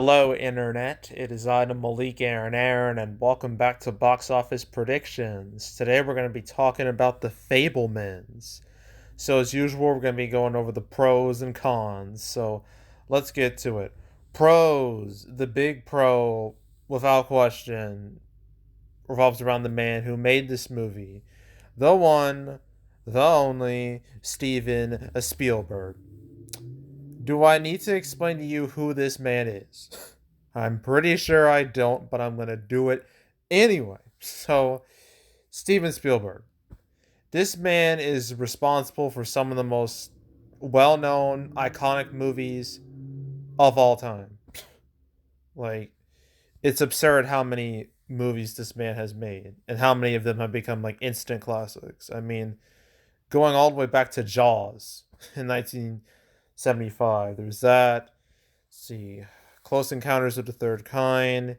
Hello, Internet. It is I, Malik Aaron, and welcome back to Box Office Predictions. Today we're going to be talking about the Fablemans. So, as usual, we're going to be going over the pros and cons. So, let's get to it. Pros. The big pro, without question, revolves around the man who made this movie. The one, the only, Steven Spielberg. Do I need to explain to you who this man is? I'm pretty sure I don't, but I'm going to do it anyway. So, Steven Spielberg. This man is responsible for some of the most well known, iconic movies of all time. Like, it's absurd how many movies this man has made and how many of them have become like instant classics. I mean, going all the way back to Jaws in 1975. There's that. Let's see. Close Encounters of the Third Kind,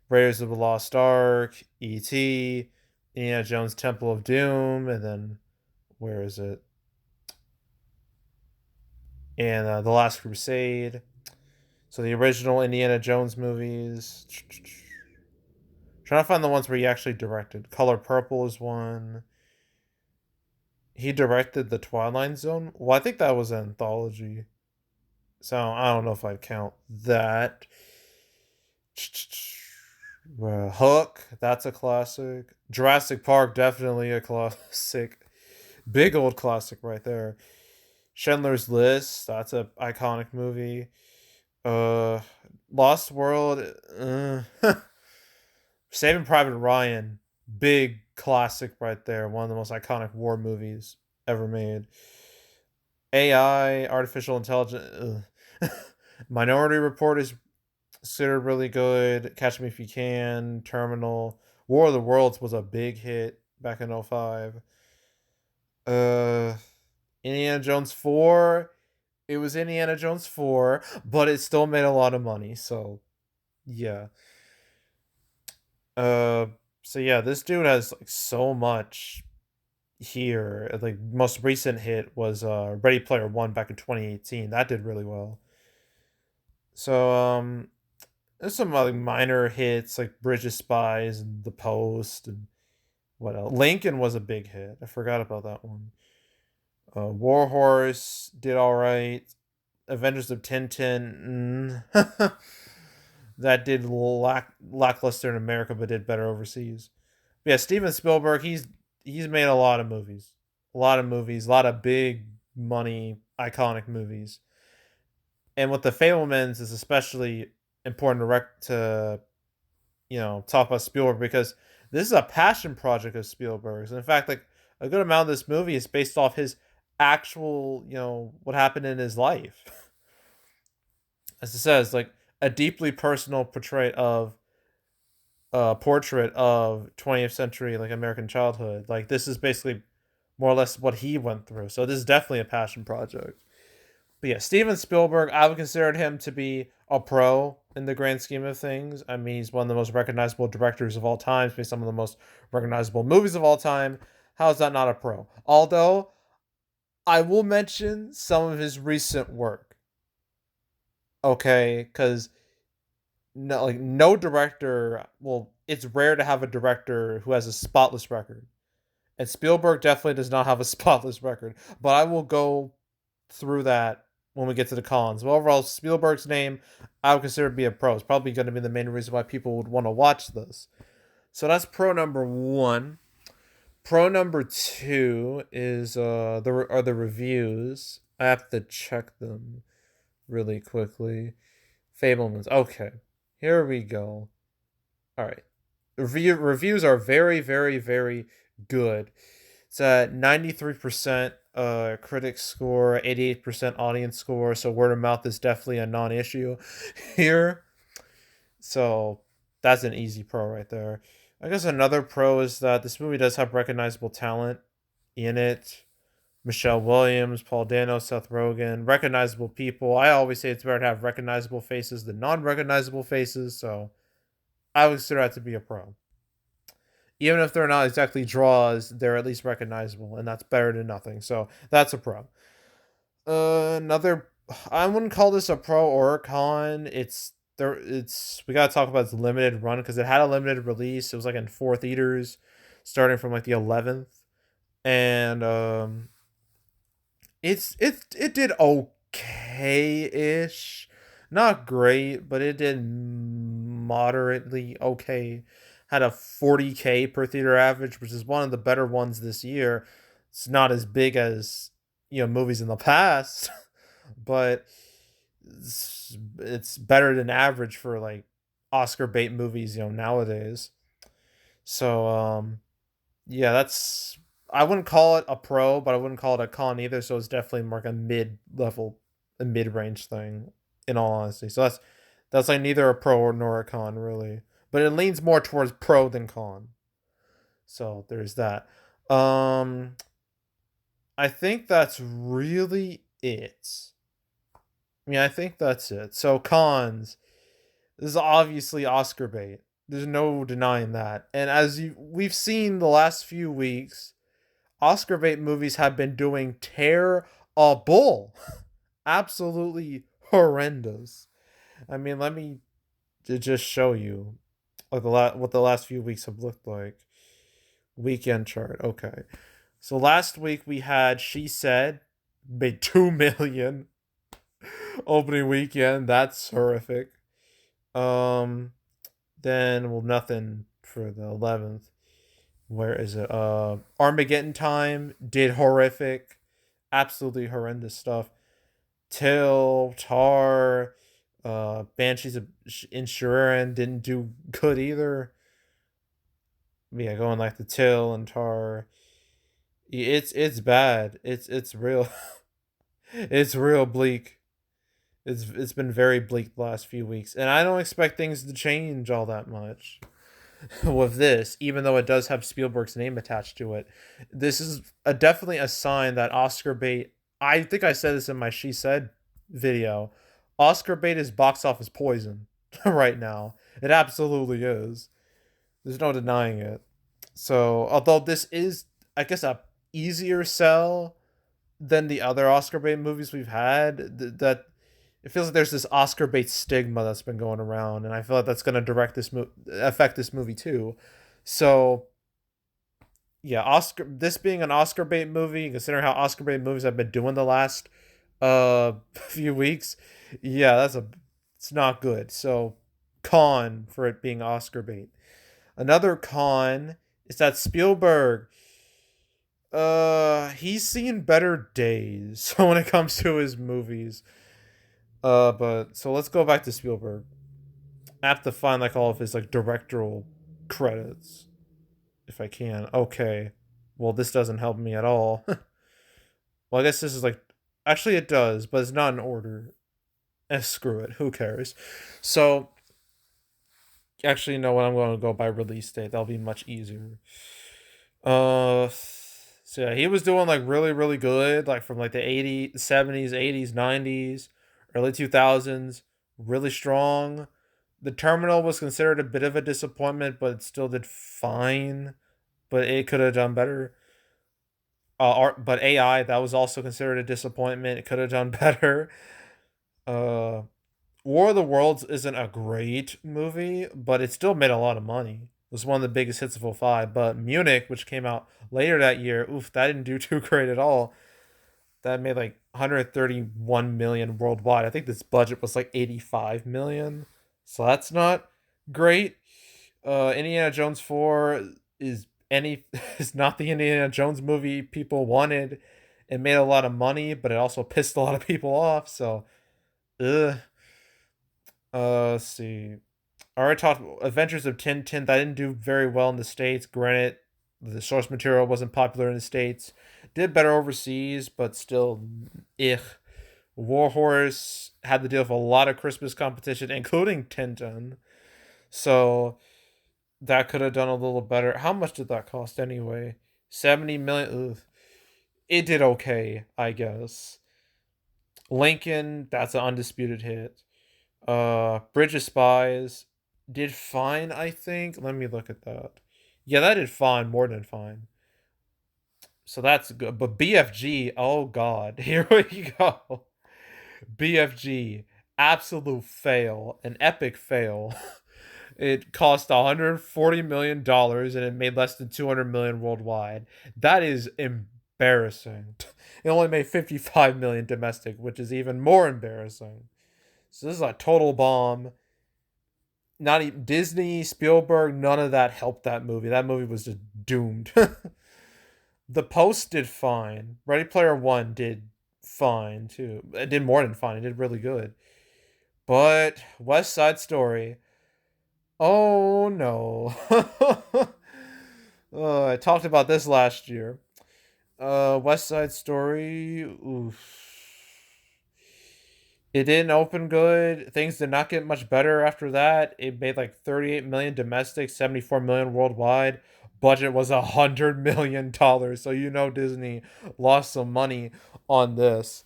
Raiders of the Lost Ark, E.T., Indiana Jones Temple of Doom, and then where is it? And The Last Crusade. So the original Indiana Jones movies. Trying to find the ones where he actually directed. Color Purple is one. He directed The Twilight Zone. Well, I think that was an anthology. So I don't know if I'd count that. Hook, that's a classic. Jurassic Park, definitely a classic. Big old classic right there. Schindler's List, that's a iconic movie. Uh, Lost World, Saving Private Ryan, big classic right there. One of the most iconic war movies ever made. AI, artificial intelligence. Minority Report is considered really good. Catch Me If You Can, Terminal. War of the Worlds was a big hit back in '05. Uh, Indiana Jones 4. It was Indiana Jones 4, but it still made a lot of money. So, yeah. Uh, so yeah, this dude has like so much here. Like most recent hit was Ready Player One back in 2018. That did really well. So there's some like minor hits like Bridge of Spies and The Post and what else? Lincoln was a big hit. I forgot about that one. Warhorse did all right. Avengers of Tintin, that did lackluster in America, but did better overseas. But yeah, Steven Spielberg, he's made a lot of movies, a lot of big money, iconic movies. And with the Fablemans is especially important to talk about Spielberg because this is a passion project of Spielberg's. And in fact, like a good amount of this movie is based off his actual, what happened in his life. As it says, like a deeply personal portrait of 20th century like American childhood. Like this is basically more or less what he went through. So this is definitely a passion project. But yeah, Steven Spielberg, I would consider him to be a pro in the grand scheme of things. I mean, he's one of the most recognizable directors of all time. He's made some of the most recognizable movies of all time. How is that not a pro? Although I will mention some of his recent work. Okay, because no director. Well, it's rare to have a director who has a spotless record, and Spielberg definitely does not have a spotless record. But I will go through that when we get to the cons. But overall, Spielberg's name I would consider to be a pro. It's probably going to be the main reason why people would want to watch this. So that's pro number one. Pro number two is the reviews. I have to check them really quickly. Fablemans. Okay, here we go. All right, reviews are very, very, very good. It's at 93% critic score, 88% audience score. So word of mouth is definitely a non-issue here. So that's an easy pro right there. I guess another pro is that this movie does have recognizable talent in it. Michelle Williams, Paul Dano, Seth Rogen, recognizable people. I always say it's better to have recognizable faces than non-recognizable faces. So I would consider that to be a pro. Even if they're not exactly draws, they're at least recognizable, and that's better than nothing. So that's a pro. Another, I wouldn't call this a pro or a con. It's we gotta talk about its limited run because it had a limited release. It was like in four theaters, starting from like the 11th, and it did okay ish, not great, but it did moderately okay. Had a 40K per theater average, which is one of the better ones this year. It's not as big as movies in the past, but it's better than average for like Oscar bait movies, nowadays. So yeah, that's I wouldn't call it a pro, but I wouldn't call it a con either. So it's definitely more like a mid level, a mid range thing, in all honesty. So that's like neither a pro nor a con really, but it leans more towards pro than con. So there's that. Um, I think that's really it. I think that's it. So cons. This is obviously Oscar bait. There's no denying that. And as we've seen the last few weeks, Oscar bait movies have been doing terrible. Absolutely horrendous. Let me just show you like what the last few weeks have looked like. Weekend chart. Okay. So last week we had She Said made 2 million opening weekend. That's horrific. Um then nothing for the 11th. Where is it? Armageddon Time did horrific, absolutely horrendous stuff. Till Tar, Banshees of Inisherin didn't do good either. Yeah, going like the Till and Tar, it's bad. It's real. It's real bleak. It's been very bleak the last few weeks, and I don't expect things to change all that much. With this, even though it does have Spielberg's name attached to it. This is definitely a sign that Oscar bait. I think I said this in my She Said video. Oscar bait is box office poison right now. It absolutely is. There's no denying it. So, although this is, I guess, a easier sell than the other Oscar bait movies we've had, that it feels like there's this Oscar bait stigma that's been going around, and I feel like that's going to affect this movie too. So yeah, this being an Oscar bait movie, considering how Oscar bait movies have been doing the last few weeks, yeah, it's not good. So con for it being Oscar bait. Another con is that Spielberg, he's seen better days when it comes to his movies. But so let's go back to Spielberg. I have to find like all of his like directorial credits if I can. Okay. Well, this doesn't help me at all. Well, I guess this is like actually it does, but it's not in order. Screw it. Who cares? So actually, you know what? I'm going to go by release date. That'll be much easier. So yeah, he was doing like really, really good, like from like the 80s, 70s, 80s, 90s, early 2000s, really strong. The Terminal was considered a bit of a disappointment, but it still did fine. But it could have done better. But AI, that was also considered a disappointment. It could have done better. Uh, War of the Worlds isn't a great movie, but it still made a lot of money. It was one of the biggest hits of '05. But Munich, which came out later that year, oof, that didn't do too great at all. That made like 131 million worldwide. I think this budget was like 85 million. So that's not great. Indiana Jones 4 is any is not the Indiana Jones movie people wanted. It made a lot of money, but it also pissed a lot of people off. So, ugh. Let's see. I already talked Adventures of Tintin. That didn't do very well in the States. Granted, the source material wasn't popular in the States. Did better overseas, but still, ugh. Warhorse had to deal with a lot of Christmas competition, including Tintin. So that could have done a little better. How much did that cost anyway? 70 million. Ugh. It did okay, I guess. Lincoln, that's an undisputed hit. Bridge of Spies did fine, I think. Let me look at that. Yeah, that did fine, more than fine. So that's good. But BFG, oh god, here we go. BFG absolute fail, an epic fail. It cost $140 million and it made less than 200 million worldwide. That is embarrassing. It only made 55 million domestic, which is even more embarrassing. So this is a total bomb. Not even Disney, Spielberg, none of that helped that movie. That movie was just doomed. The Post did fine. Ready Player One did fine too. It did more than fine. It did really good. But West Side Story. Oh no. I talked about this last year. West Side Story. Oof. It didn't open good. Things did not get much better after that. It made like 38 million domestic, 74 million worldwide. Budget was $100 million. So you know Disney lost some money on this.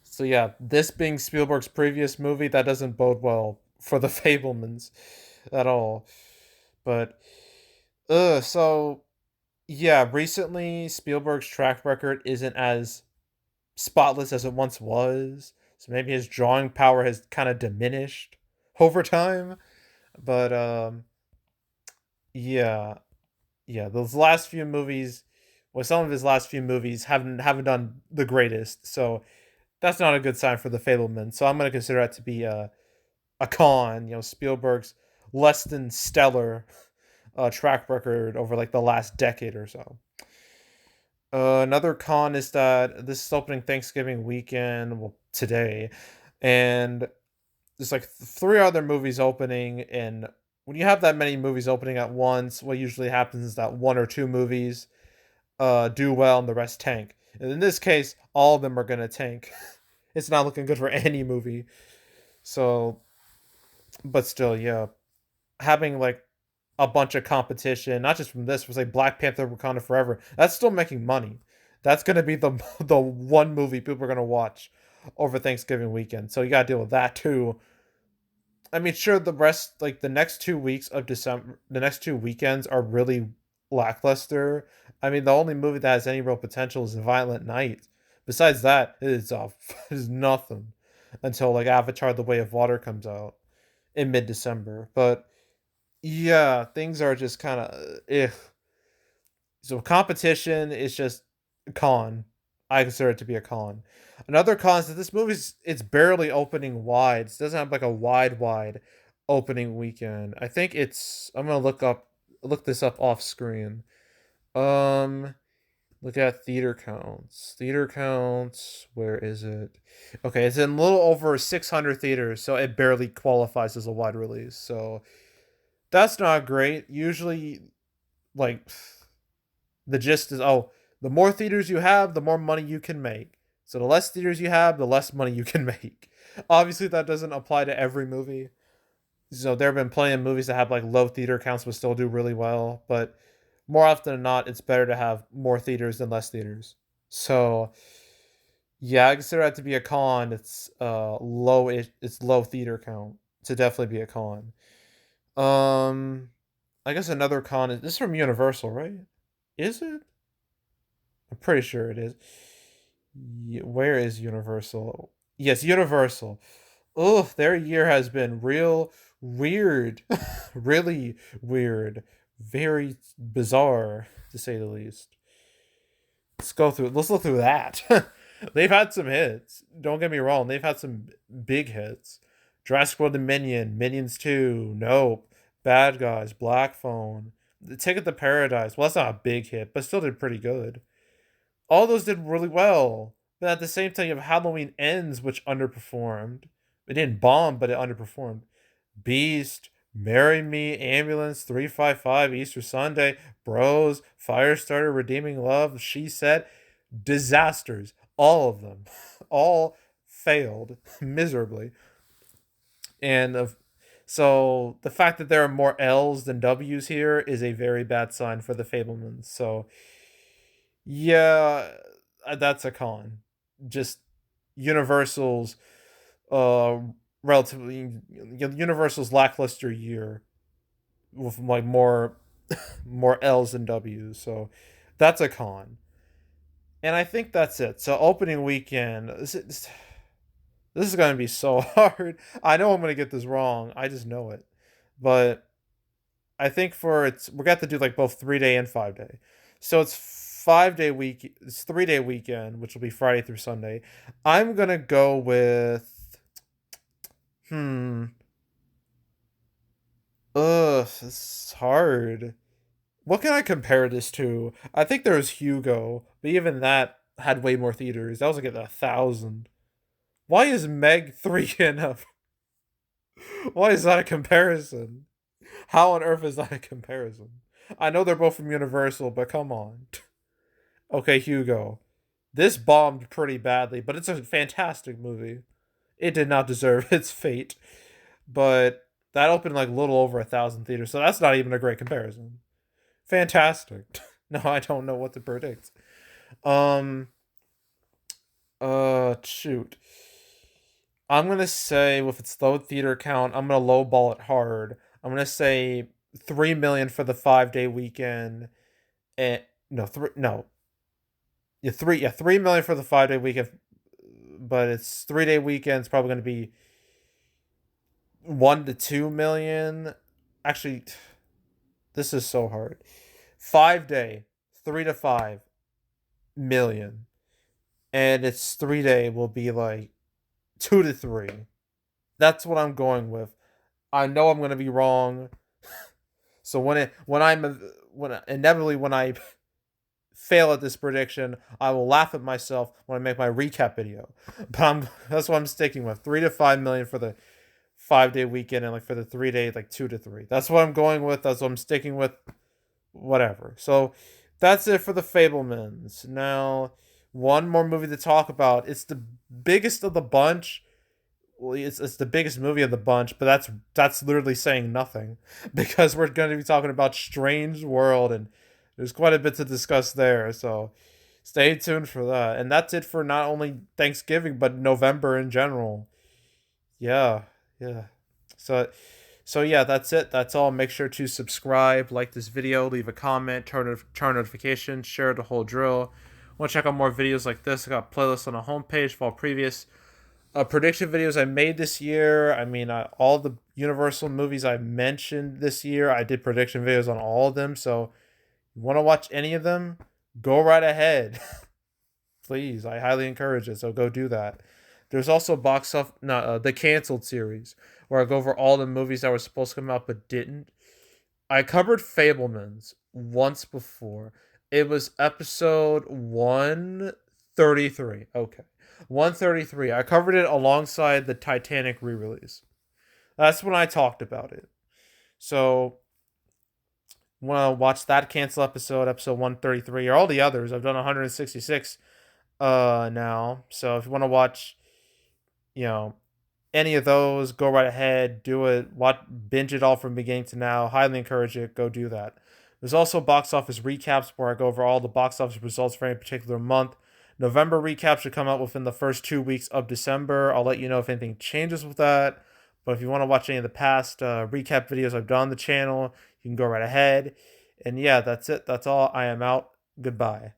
So yeah, this being Spielberg's previous movie, that doesn't bode well for the Fablemans at all. But so yeah, recently Spielberg's track record isn't as spotless as it once was. So maybe his drawing power has kind of diminished over time. But yeah, yeah, those last few movies, well, some of his last few movies haven't done the greatest. So that's not a good sign for the Fableman. So I'm gonna consider that to be a con. You know, Spielberg's less than stellar track record over like the last decade or so. Another con is that this is opening Thanksgiving weekend, well, today, and there's like three other movies opening. And when you have that many movies opening at once, what usually happens is that one or two movies do well and the rest tank. And in this case, all of them are gonna tank. It's not looking good for any movie. So, but still, yeah, having like a bunch of competition, not just from this, was like Black Panther Wakanda Forever. That's still making money. That's gonna be the the one movie people are gonna watch over Thanksgiving weekend. So you gotta deal with that too. I mean, sure, the rest, like the next 2 weeks of December, the next two weekends are really lackluster. I mean, the only movie that has any real potential is Violent Night. Besides that, it's is nothing until like Avatar: The Way of Water comes out in mid December. But yeah, things are just kind of so competition is just a con. I consider it to be a con. Another con is that this movie's it's barely opening wide. It doesn't have like a wide opening weekend. I think it's I'm gonna look this up off screen. Um Look at theater counts. Theater counts, where is it? Okay, it's in a little over 600 theaters, so it barely qualifies as a wide release. So that's not great. Usually like the gist is, oh, the more theaters you have, the more money you can make. So the less theaters you have, the less money you can make. Obviously, that doesn't apply to every movie. So there have been plenty of movies that have like low theater counts but still do really well. But more often than not, it's better to have more theaters than less theaters. So yeah, I consider that to be a con. It's it's low theater count to definitely be a con. Um, I guess another con is this is from Universal, right? Is it? I'm pretty sure it is. Where is Universal? Yes, Universal. Oh, their year has been real weird. Really weird. Very bizarre, to say the least. Let's look through that. They've had some hits. Don't get me wrong, they've had some big hits. Jurassic World Dominion, Minions 2, Nope, Bad Guys, Black Phone, The Ticket to Paradise. Well, that's not a big hit, but still did pretty good. All those did really well. But at the same time, you have Halloween Ends, which underperformed. It didn't bomb, but it underperformed. Beast, Marry Me, Ambulance, 355, Easter Sunday, Bros, Firestarter, Redeeming Love, She Said, disasters. All of them. All failed miserably. And so the fact that there are more L's than W's here is a very bad sign for the Fablemans. So yeah, that's a con. Just Universal's uh relatively Universal's lackluster year with like more L's than W's. So that's a con. And I think that's it. So opening weekend, This is gonna be so hard. I know I'm gonna get this wrong. I just know it. But I think for it's we're gonna have to do like both 3 day and 5 day. So it's 5 day week. It's 3 day weekend, which will be Friday through Sunday. I'm gonna go with hmm. Ugh, this is hard. What can I compare this to? I think there was Hugo, but even that had way more theaters. That was like 1,000. Why is Meg 3 enough? Why is that a comparison? How on earth is that a comparison? I know they're both from Universal, but come on. Okay, Hugo. This bombed pretty badly, but it's a fantastic movie. It did not deserve its fate, but that opened like a little over 1,000 theaters, so that's not even a great comparison. Fantastic. No, I don't know what to predict. Um, shoot. I'm gonna say with its low theater count, I'm gonna lowball it hard. I'm gonna say 3 million for the 5 day weekend. And no, yeah, 3 million for the 5 day weekend. But it's 3 day weekend. It's probably gonna be 1 to 2 million. Actually, this is so hard. 5 day, 3 to 5 million, and its 3 day will be like 2 to 3. That's what I'm going with. I know I'm gonna be wrong. So when inevitably when I fail at this prediction, I will laugh at myself when I make my recap video. But that's what I'm sticking with. 3 to 5 million for the 5 day weekend, and like for the 3 day, like 2 to 3. That's what I'm going with. That's what I'm sticking with. Whatever. So that's it for the Fablemans. Now, one more movie to talk about. It's the biggest of the bunch. Well, it's the biggest movie of the bunch, but that's literally saying nothing because we're going to be talking about Strange World, and there's quite a bit to discuss there. So stay tuned for that. And that's it for not only Thanksgiving but November in general. Yeah, yeah. So yeah, that's it. That's all. Make sure to subscribe, like this video, leave a comment, turn notifications, share the whole drill. Want to check out more videos like this? I got playlists on the homepage for all previous prediction videos I made this year. I mean, all the Universal movies I mentioned this year, I did prediction videos on all of them. So, you want to watch any of them? Go right ahead. Please, I highly encourage it. So go do that. There's also the canceled series where I go over all the movies that were supposed to come out but didn't. I covered Fablemans once before. It was episode 133. Okay. 133. I covered it alongside the Titanic re-release. That's when I talked about it. So, want to watch that cancel episode 133, or all the others. I've done 166 now. So if you want to watch, you know, any of those, go right ahead, do it. Watch, binge it all from beginning to now. Highly encourage it. Go do that. There's also box office recaps where I go over all the box office results for any particular month. November recap should come out within the first 2 weeks of December. I'll let you know if anything changes with that. But if you want to watch any of the past recap videos I've done on the channel, you can go right ahead. And yeah, that's it. That's all. I am out. Goodbye.